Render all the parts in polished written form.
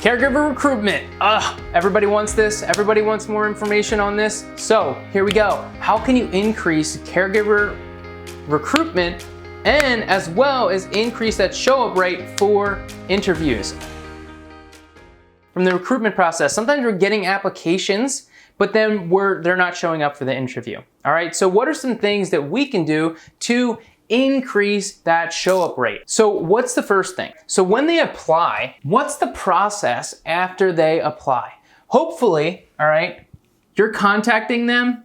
Caregiver recruitment. Everybody wants this. Everybody wants more information on this. So here we go. How can you increase caregiver recruitment and as well as increase that show-up rate for interviews? From the recruitment process, sometimes we're getting applications, but then they're not showing up for the interview. All right, so what are some things that we can do to increase that show-up rate? So what's the first thing? So when they apply, what's the process after they apply? Hopefully, all right, you're contacting them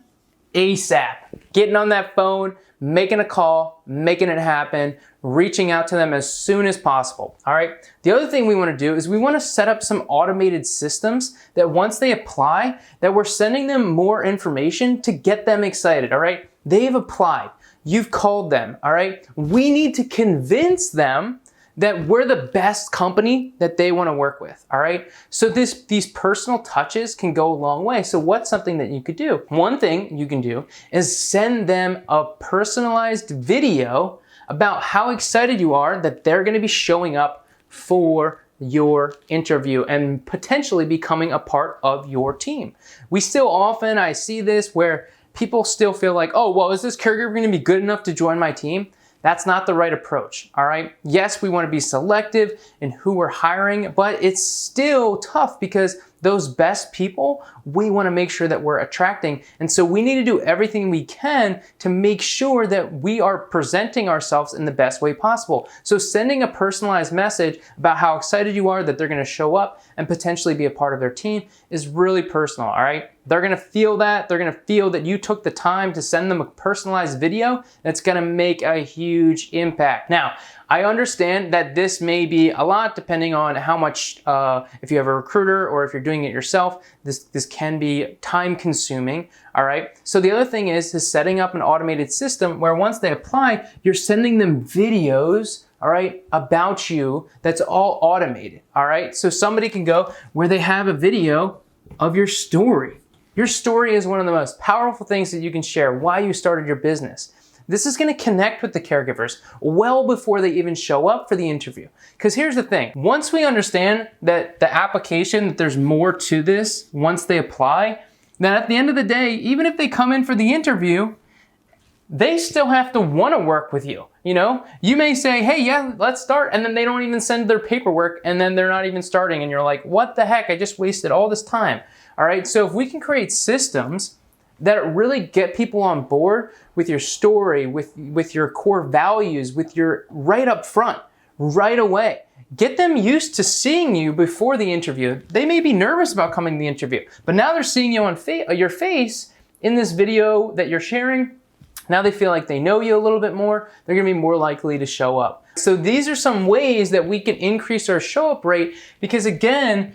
ASAP, getting on that phone, making a call, making it happen, reaching out to them as soon as possible, all right? The other thing we wanna do is we wanna set up some automated systems that once they apply, that we're sending them more information to get them excited, all right? They've applied, you've called them, all right? We need to convince them that we're the best company that they wanna work with, all right? So these personal touches can go a long way. So what's something that you could do? One thing you can do is send them a personalized video about how excited you are that they're gonna be showing up for your interview and potentially becoming a part of your team. We still often, I see this where people still feel like, oh, well, is this caregiver gonna be good enough to join my team? That's not the right approach, all right? Yes, we wanna be selective in who we're hiring, but it's still tough because those best people, we wanna make sure that we're attracting. And so we need to do everything we can to make sure that we are presenting ourselves in the best way possible. So sending a personalized message about how excited you are that they're gonna show up and potentially be a part of their team is really personal, all right? They're gonna feel that. They're gonna feel that you took the time to send them a personalized video that's gonna make a huge impact. Now, I understand that this may be a lot depending on how much, if you have a recruiter or if you're doing it yourself, this can be time consuming, all right? So the other thing is setting up an automated system where once they apply, you're sending them videos, all right, about you that's all automated, all right? So somebody can go where they have a video of your story. Your story is one of the most powerful things that you can share, why you started your business. This is gonna connect with the caregivers well before they even show up for the interview. Because here's the thing, once we understand that the application, that there's more to this once they apply, then at the end of the day, even if they come in for the interview, they still have to wanna work with you, you know? You may say, hey, yeah, let's start, and then they don't even send their paperwork, and then they're not even starting, and you're like, what the heck, I just wasted all this time. All right, so if we can create systems that really get people on board with your story, with your core values, with your right up front, right away. Get them used to seeing you before the interview. They may be nervous about coming to the interview, but now they're seeing you on your face in this video that you're sharing. Now they feel like they know you a little bit more. They're gonna be more likely to show up. So these are some ways that we can increase our show up rate because again,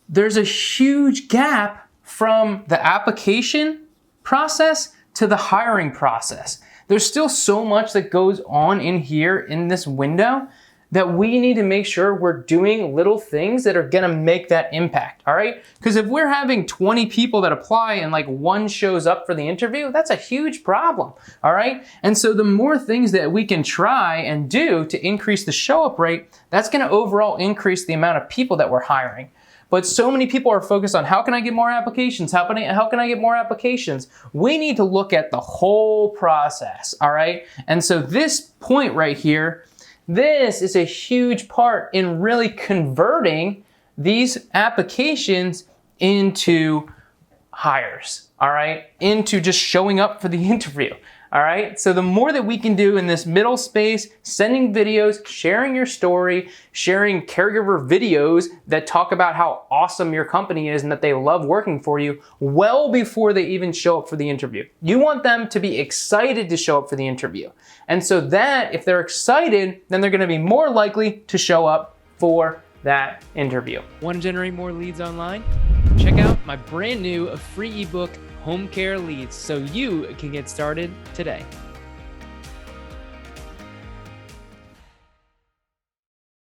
there's a huge gap from the application process to the hiring process. There's still so much that goes on in here in this window that we need to make sure we're doing little things that are gonna make that impact, all right? Because if we're having 20 people that apply and like one shows up for the interview, that's a huge problem, all right? And so the more things that we can try and do to increase the show-up rate, that's gonna overall increase the amount of people that we're hiring. But so many people are focused on how can I get more applications? How can I get more applications? We need to look at the whole process, all right? And so this point right here, this is a huge part in really converting these applications into hires, all right? Into just showing up for the interview. All right, so the more that we can do in this middle space, sending videos, sharing your story, sharing caregiver videos that talk about how awesome your company is and that they love working for you well before they even show up for the interview. You want them to be excited to show up for the interview. And so that, if they're excited, then they're gonna be more likely to show up for that interview. Want to generate more leads online? Check out my brand new free ebook, Home Care Leads, so you can get started today.